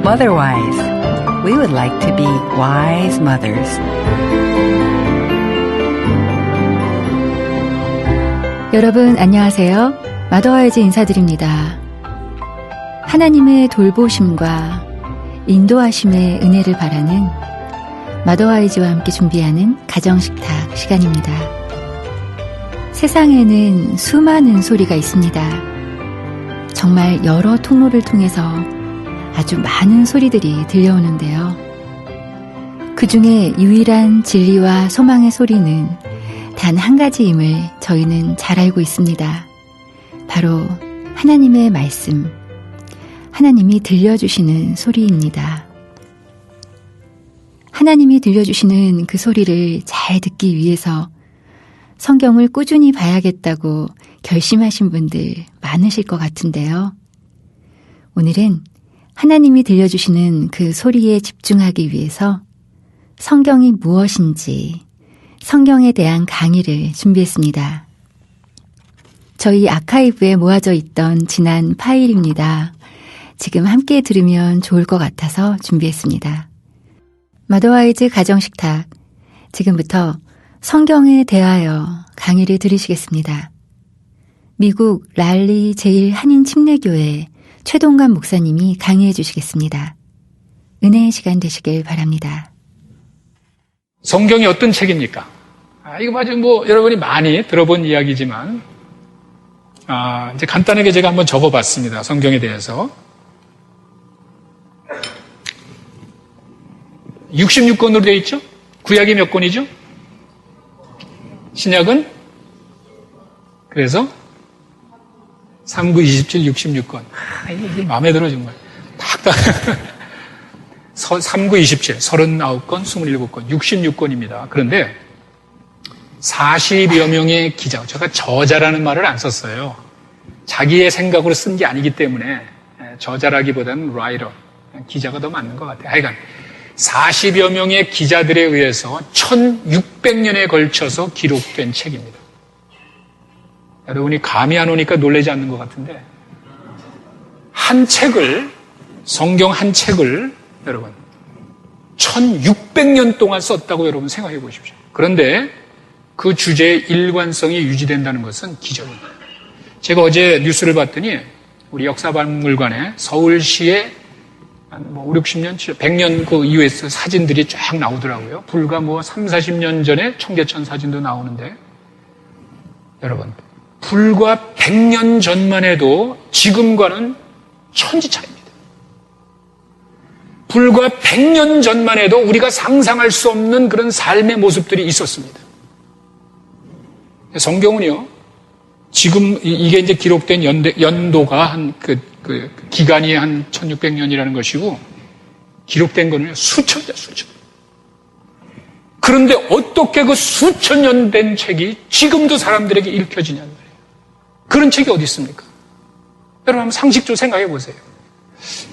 Motherwise. We would like to be wise mothers. 여러분 안녕하세요. 마더와이즈 인사드립니다. 하나님의 돌보심과 인도하심의 은혜를 바라는 마더와이즈와 함께 준비하는 가정식탁 시간입니다. 세상에는 수많은 소리가 있습니다. 정말 여러 통로를 통해서 아주 많은 소리들이 들려오는데요. 그 중에 유일한 진리와 소망의 소리는 단 한 가지임을 저희는 잘 알고 있습니다. 바로 하나님의 말씀, 하나님이 들려주시는 소리입니다. 하나님이 들려주시는 그 소리를 잘 듣기 위해서 성경을 꾸준히 봐야겠다고 결심하신 분들 많으실 것 같은데요. 오늘은 하나님이 들려주시는 그 소리에 집중하기 위해서 성경이 무엇인지 성경에 대한 강의를 준비했습니다. 저희 아카이브에 모아져 있던 지난 파일입니다. 지금 함께 들으면 좋을 것 같아서 준비했습니다. 마더와이즈 가정식탁, 지금부터 성경에 대하여 강의를 들으시겠습니다. 미국 랄리 제1한인침례교회 최동관 목사님이 강의해 주시겠습니다. 은혜의 시간 되시길 바랍니다. 성경이 어떤 책입니까? 이거 마치 여러분이 많이 들어본 이야기지만, 이제 간단하게 제가 한번 적어봤습니다. 성경에 대해서. 66권으로 되어 있죠? 구약이 몇 권이죠? 신약은? 그래서 3, 9, 27, 66권. 이게 마음에 들어, 정말. 딱딱. 3, 9, 27, 39권, 27권, 66권입니다. 그런데 40여 명의 기자, 제가 저자라는 말을 안 썼어요. 자기의 생각으로 쓴 게 아니기 때문에 저자라기보다는 writer, 기자가 더 맞는 것 같아요. 하여간 40여 명의 기자들에 의해서 1600년에 걸쳐서 기록된 책입니다. 여러분이 감이 안 오니까 놀라지 않는 것 같은데, 한 책을, 성경 한 책을 여러분 1600년 동안 썼다고 여러분 생각해 보십시오. 그런데 그 주제의 일관성이 유지된다는 것은 기적입니다. 제가 어제 뉴스를 봤더니 우리 역사박물관에 서울시에 한 5, 60년, 100년 그 이후의 사진들이 쫙 나오더라고요. 불과 3, 40년 전에 청계천 사진도 나오는데, 여러분 불과 100년 전만 해도 지금과는 천지 차이입니다. 불과 100년 전만 해도 우리가 상상할 수 없는 그런 삶의 모습들이 있었습니다. 성경은요, 지금 이게 이제 기록된 연도가 기간이 한 1600년이라는 것이고, 기록된 거는 수천이다, 수천. 그런데 어떻게 그 수천 년 된 책이 지금도 사람들에게 읽혀지냐는 말이에요. 그런 책이 어디 있습니까? 여러분 한번 상식적으로 생각해 보세요.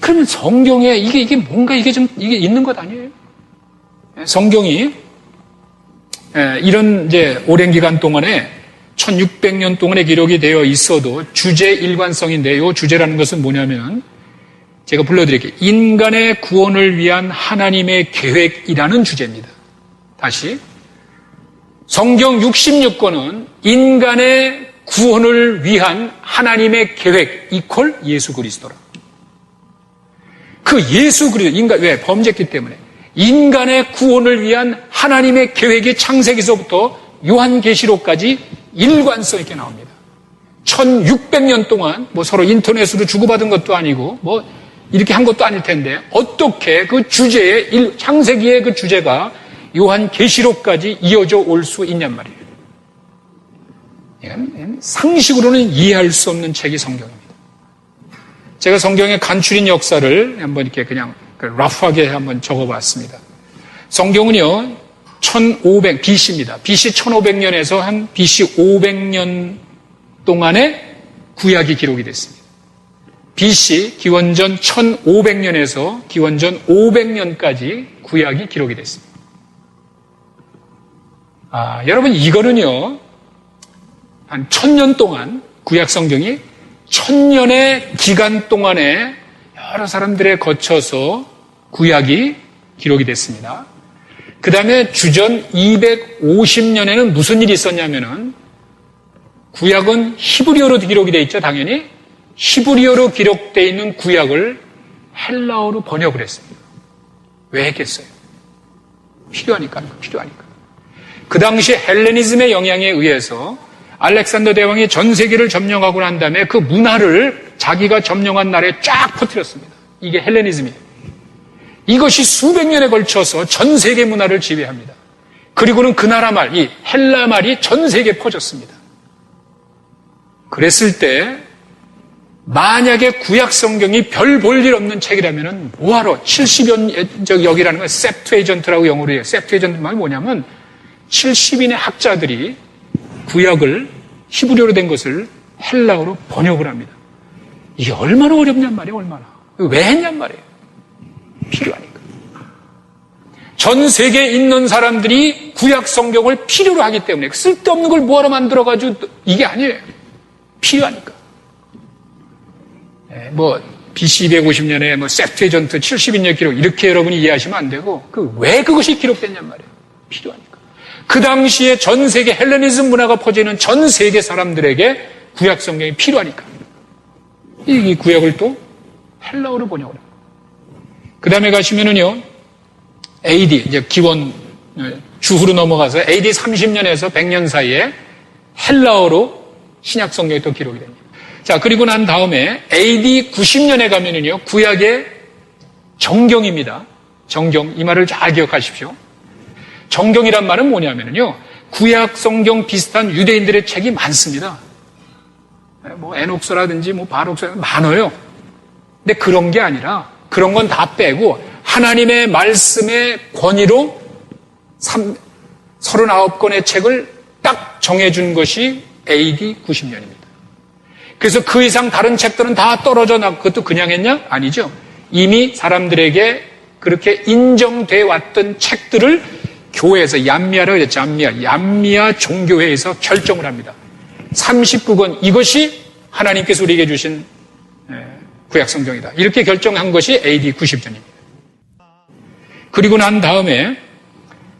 그러면 성경에 이게 뭔가 이게 있는 것 아니에요? 성경이 이런 이제 오랜 기간 동안에 1600년 동안의 기록이 되어 있어도 주제 일관성인데, 이 주제라는 것은 뭐냐면 제가 불러드릴게요. 인간의 구원을 위한 하나님의 계획이라는 주제입니다. 다시, 성경 66권은 인간의 구원을 위한 하나님의 계획 이퀄 예수 그리스도라. 그 예수 그리스도, 인간, 왜? 범죄했기 때문에. 인간의 구원을 위한 하나님의 계획이 창세기서부터 요한계시록까지 일관성 있게 나옵니다. 1600년 동안 서로 인터넷으로 주고받은 것도 아니고 이렇게 한 것도 아닐 텐데, 어떻게 그 주제의 창세기의 그 주제가 요한계시록까지 이어져 올 수 있냔 말이에요. 상식으로는 이해할 수 없는 책이 성경입니다. 제가 성경의 간추린 역사를 한번 이렇게 그냥 러프하게 한번 적어봤습니다. 성경은요, BC입니다. BC 1500년에서 한 BC 500년 동안의 구약이 기록이 됐습니다. BC 기원전 1500년에서 기원전 500년까지 구약이 기록이 됐습니다. 여러분, 이거는요, 한 1000년 동안 구약 성경이 1000년의 기간 동안에 여러 사람들에 거쳐서 구약이 기록이 됐습니다. 그 다음에 주전 250년에는 무슨 일이 있었냐면은 구약은 히브리어로 기록이 되어 있죠. 당연히 히브리어로 기록되어 있는 구약을 헬라어로 번역을 했습니다. 왜 했겠어요? 필요하니까. 그 당시 헬레니즘의 영향에 의해서 알렉산더 대왕이 전 세계를 점령하고 난 다음에 그 문화를 자기가 점령한 나라에 쫙 퍼뜨렸습니다. 이게 헬레니즘이에요. 이것이 수백 년에 걸쳐서 전 세계 문화를 지배합니다. 그리고는 그 나라 말, 이 헬라 말이 전 세계에 퍼졌습니다. 그랬을 때 만약에 구약 성경이 별 볼 일 없는 책이라면 뭐하러 70여기라는 건 셉투에이전트라고 영어로 해요. 셉투에이전트 말이 뭐냐면 70인의 학자들이 구약을 히브리어로 된 것을 헬라어로 번역을 합니다. 이게 얼마나 어렵냔 말이에요. 얼마나. 왜 했냔 말이에요. 필요하니까. 전 세계에 있는 사람들이 구약 성경을 필요로 하기 때문에 쓸데없는 걸 뭐하러 만들어가지고 이게 아니에요. 필요하니까. BC 250년에 셉투에이전트 70인의 기록 이렇게 여러분이 이해하시면 안 되고 왜 그것이 기록됐냔 말이에요. 필요하니까. 그 당시에 전 세계 헬레니즘 문화가 퍼지는 전 세계 사람들에게 구약 성경이 필요하니까. 이 구약을 또 헬라어로 번역을 합니다. 그 다음에 가시면은요, AD, 이제 기원 주후로 넘어가서 AD 30년에서 100년 사이에 헬라어로 신약 성경이 또 기록이 됩니다. 자, 그리고 난 다음에 AD 90년에 가면은요, 구약의 정경입니다. 정경, 이 말을 잘 기억하십시오. 정경이란 말은 뭐냐면요, 구약 성경 비슷한 유대인들의 책이 많습니다. 에녹서라든지 바록서 많아요. 근데 그런 게 아니라 그런 건 다 빼고 하나님의 말씀의 권위로 39권의 책을 딱 정해준 것이 AD 90년입니다. 그래서 그 이상 다른 책들은 다 떨어져 나고 그것도 그냥 했냐? 아니죠. 이미 사람들에게 그렇게 인정돼 왔던 책들을 교회에서 얀미아라고 했죠. 얀미아 종교회에서 결정을 합니다. 39권 이것이 하나님께서 우리에게 주신 구약 성경이다. 이렇게 결정한 것이 AD 90년입니다. 그리고 난 다음에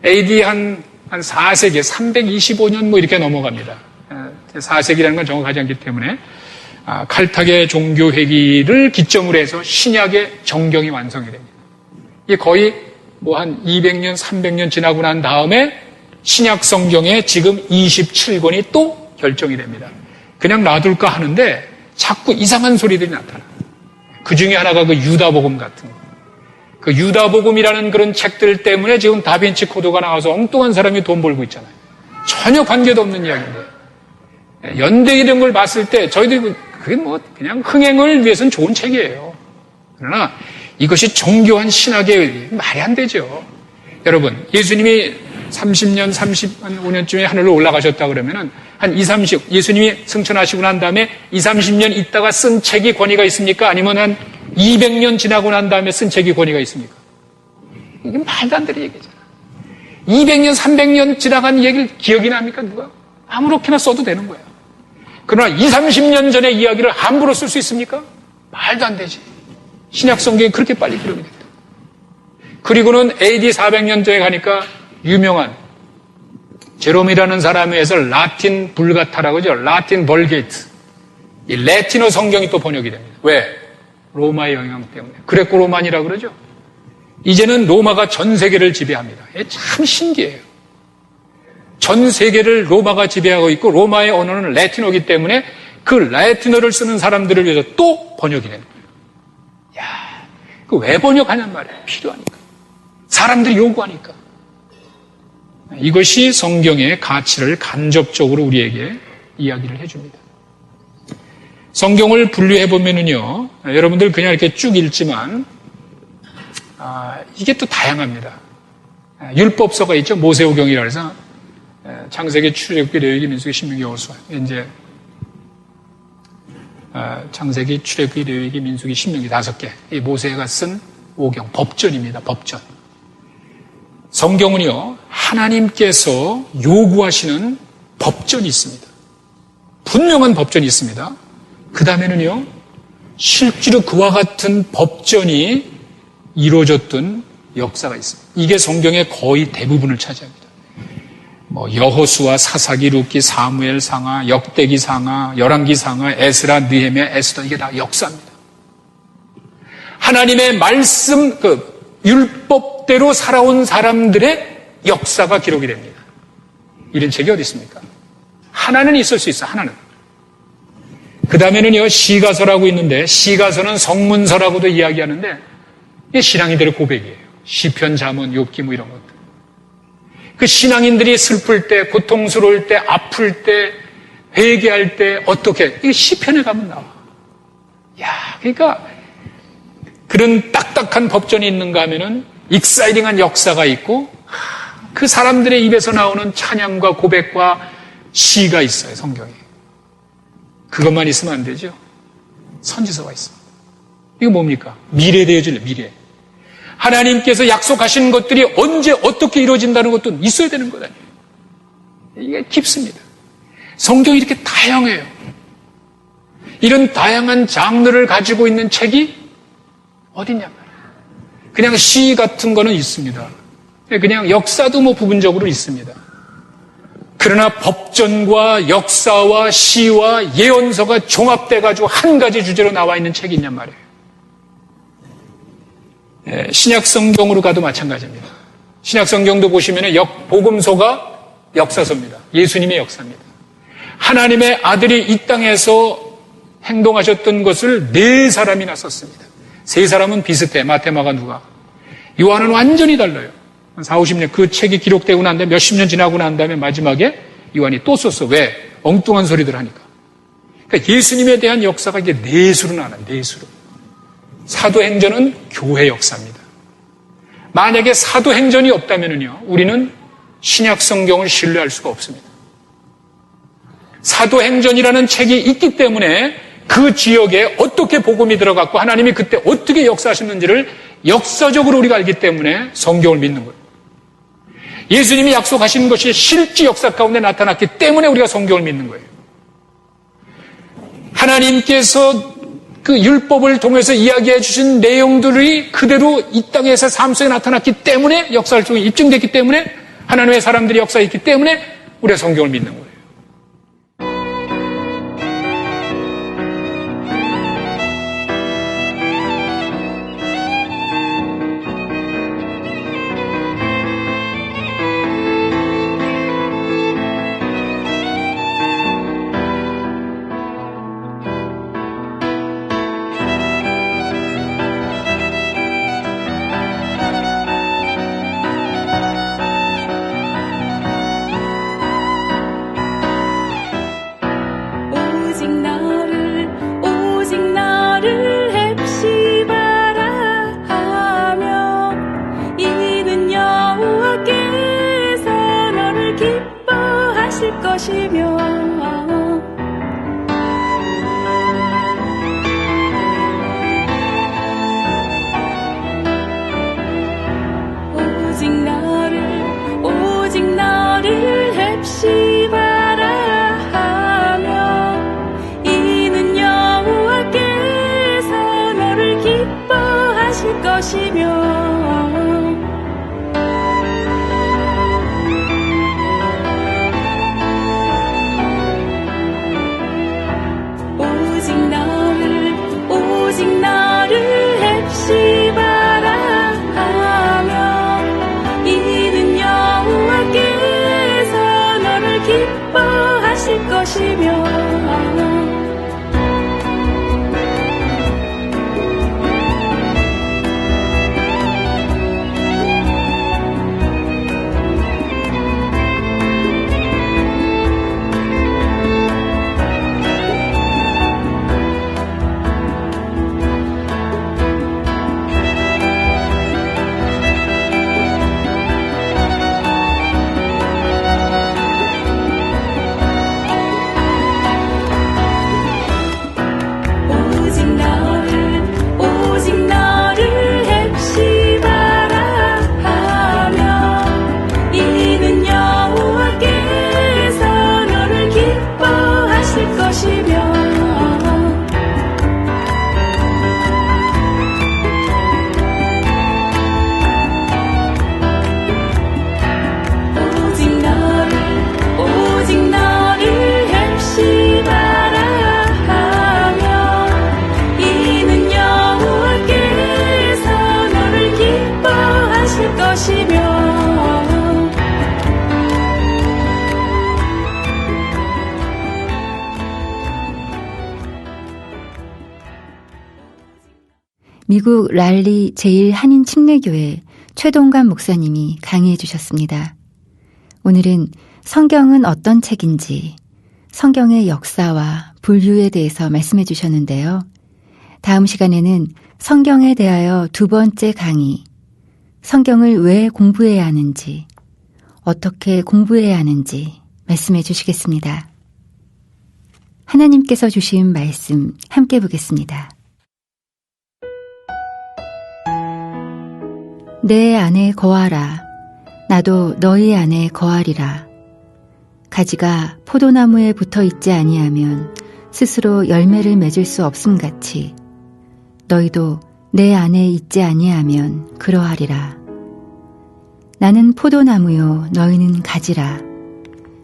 AD 한 4세기, 325년 이렇게 넘어갑니다. 4세기라는 건 정확하지 않기 때문에 칼타게 종교 회기를 기점으로 해서 신약의 정경이 완성이 됩니다. 이게 거의 한 200년, 300년 지나고 난 다음에 신약 성경에 지금 27권이 또 결정이 됩니다. 그냥 놔둘까 하는데 자꾸 이상한 소리들이 나타나요. 그 중에 하나가 그 유다복음 같은 거. 그 유다복음이라는 그런 책들 때문에 지금 다빈치 코드가 나와서 엉뚱한 사람이 돈 벌고 있잖아요. 전혀 관계도 없는 이야기인데. 연대 이런 걸 봤을 때 저희들이 그게 그냥 흥행을 위해서는 좋은 책이에요. 그러나 이것이 정교한 신학의 말이 안 되죠. 여러분, 예수님이 30년, 35년쯤에 하늘로 올라가셨다 그러면은 한 30, 예수님이 승천하시고 난 다음에 30년 있다가 쓴 책이 권위가 있습니까? 아니면 한 200년 지나고 난 다음에 쓴 책이 권위가 있습니까? 이게 말도 안 되는 얘기잖아. 200년, 300년 지나간 얘기를 기억이 납니까? 누가? 아무렇게나 써도 되는 거야. 그러나 30년 전의 이야기를 함부로 쓸 수 있습니까? 말도 안 되지. 신약 성경이 그렇게 빨리 기록이 됐다. 그리고는 AD 400년도에 가니까 유명한 제롬이라는 사람에 의해서 라틴 불가타라고 하죠. 라틴 벌게이트. 이 라틴어 성경이 또 번역이 됩니다. 왜? 로마의 영향 때문에. 그레코 로만이라고 그러죠. 이제는 로마가 전 세계를 지배합니다. 참 신기해요. 전 세계를 로마가 지배하고 있고 로마의 언어는 라틴어이기 때문에 그 라틴어를 쓰는 사람들을 위해서 또 번역이 되는 거예요. 야, 그 왜 번역하냔 말이에요. 필요하니까. 사람들이 요구하니까. 이것이 성경의 가치를 간접적으로 우리에게 이야기를 해줍니다. 성경을 분류해보면은요, 여러분들 그냥 이렇게 쭉 읽지만, 이게 또 다양합니다. 율법서가 있죠. 모세오경이라 해서, 창세기, 출애굽기, 레위기, 민수기, 신명기, 여호수아. 이제, 창세기, 출애굽기, 레위기, 민수기, 신명기 5개. 이 모세가 쓴 오경, 법전입니다. 법전. 성경은요, 하나님께서 요구하시는 법전이 있습니다. 분명한 법전이 있습니다. 그 다음에는요, 실제로 그와 같은 법전이 이루어졌던 역사가 있습니다. 이게 성경의 거의 대부분을 차지합니다. 여호수아, 사사기, 룻기, 사무엘 상하, 역대기 상하, 열왕기 상하, 에스라, 느헤미야, 에스더, 이게 다 역사입니다. 하나님의 말씀, 율법대로 살아온 사람들의 역사가 기록이 됩니다. 이런 책이 어디 있습니까? 하나는 있을 수 있어, 하나는. 그 다음에는요, 시가서라고 있는데, 시가서는 성문서라고도 이야기하는데, 이게 신앙인들의 고백이에요. 시편, 잠언, 욥기 이런 것들. 그 신앙인들이 슬플 때, 고통스러울 때, 아플 때, 회개할 때, 어떻게, 이게 시편에 가면 나와. 그러니까, 그런 딱딱한 법전이 있는가 하면은, 익사이딩한 역사가 있고, 그 사람들의 입에서 나오는 찬양과 고백과 시가 있어요, 성경에. 그것만 있으면 안 되죠. 선지서가 있습니다. 이거 뭡니까? 미래에 대해 줄래, 미래. 하나님께서 약속하신 것들이 언제 어떻게 이루어진다는 것도 있어야 되는 것 아니에요. 이게 깊습니다. 성경이 이렇게 다양해요. 이런 다양한 장르를 가지고 있는 책이 어딨냐 말이에요. 그냥 시 같은 거는 있습니다. 그냥 역사도 부분적으로 있습니다. 그러나 법전과 역사와 시와 예언서가 종합돼가지고 한 가지 주제로 나와 있는 책이 있냔 말이에요. 신약 성경으로 가도 마찬가지입니다. 신약 성경도 보시면 복음서가 역사서입니다. 예수님의 역사입니다. 하나님의 아들이 이 땅에서 행동하셨던 것을 4사람이나 썼습니다. 3사람은 비슷해. 마태, 마가, 누가. 요한은 완전히 달라요. 한 40, 50년 그 책이 기록되고 난 다음에 몇십 년 지나고 난 다음에 마지막에 요한이 또 썼어. 왜? 엉뚱한 소리들 하니까. 그러니까 예수님에 대한 역사가 이게 4수로 나와요. 4수로. 사도행전은 교회 역사입니다. 만약에 사도행전이 없다면요, 우리는 신약 성경을 신뢰할 수가 없습니다. 사도행전이라는 책이 있기 때문에 그 지역에 어떻게 복음이 들어갔고 하나님이 그때 어떻게 역사하셨는지를 역사적으로 우리가 알기 때문에 성경을 믿는 거예요. 예수님이 약속하신 것이 실제 역사 가운데 나타났기 때문에 우리가 성경을 믿는 거예요. 하나님께서 그 율법을 통해서 이야기해 주신 내용들이 그대로 이 땅에서 삶 속에 나타났기 때문에 역사를 통해 입증됐기 때문에 하나님의 사람들이 역사에 있기 때문에 우리가 성경을 믿는 거예요. 미국 랄리 제1한인침례교회 최동관 목사님이 강의해 주셨습니다. 오늘은 성경은 어떤 책인지, 성경의 역사와 분류에 대해서 말씀해 주셨는데요. 다음 시간에는 성경에 대하여 두 번째 강의, 성경을 왜 공부해야 하는지, 어떻게 공부해야 하는지 말씀해 주시겠습니다. 하나님께서 주신 말씀 함께 보겠습니다. 내 안에 거하라. 나도 너희 안에 거하리라. 가지가 포도나무에 붙어 있지 아니하면 스스로 열매를 맺을 수 없음같이 너희도 내 안에 있지 아니하면 그러하리라. 나는 포도나무요 너희는 가지라.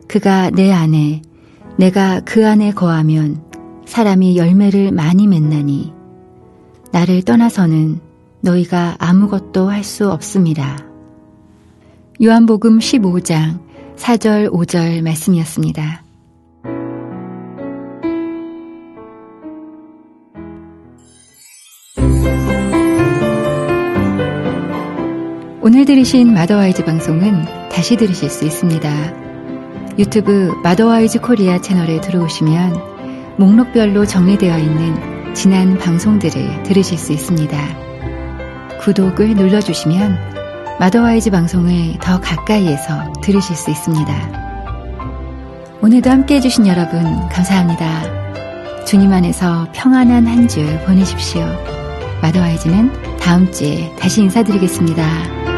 그가 내 안에 내가 그 안에 거하면 사람이 열매를 많이 맺나니 나를 떠나서는 너희가 아무것도 할 수 없음이라. 요한복음 15장 4절 5절 말씀이었습니다. 오늘 들으신 마더와이즈 방송은 다시 들으실 수 있습니다. 유튜브 마더와이즈 코리아 채널에 들어오시면 목록별로 정리되어 있는 지난 방송들을 들으실 수 있습니다. 구독을 눌러주시면 마더와이즈 방송을 더 가까이에서 들으실 수 있습니다. 오늘도 함께해 주신 여러분 감사합니다. 주님 안에서 평안한 한 주 보내십시오. 마더와이즈는 다음 주에 다시 인사드리겠습니다.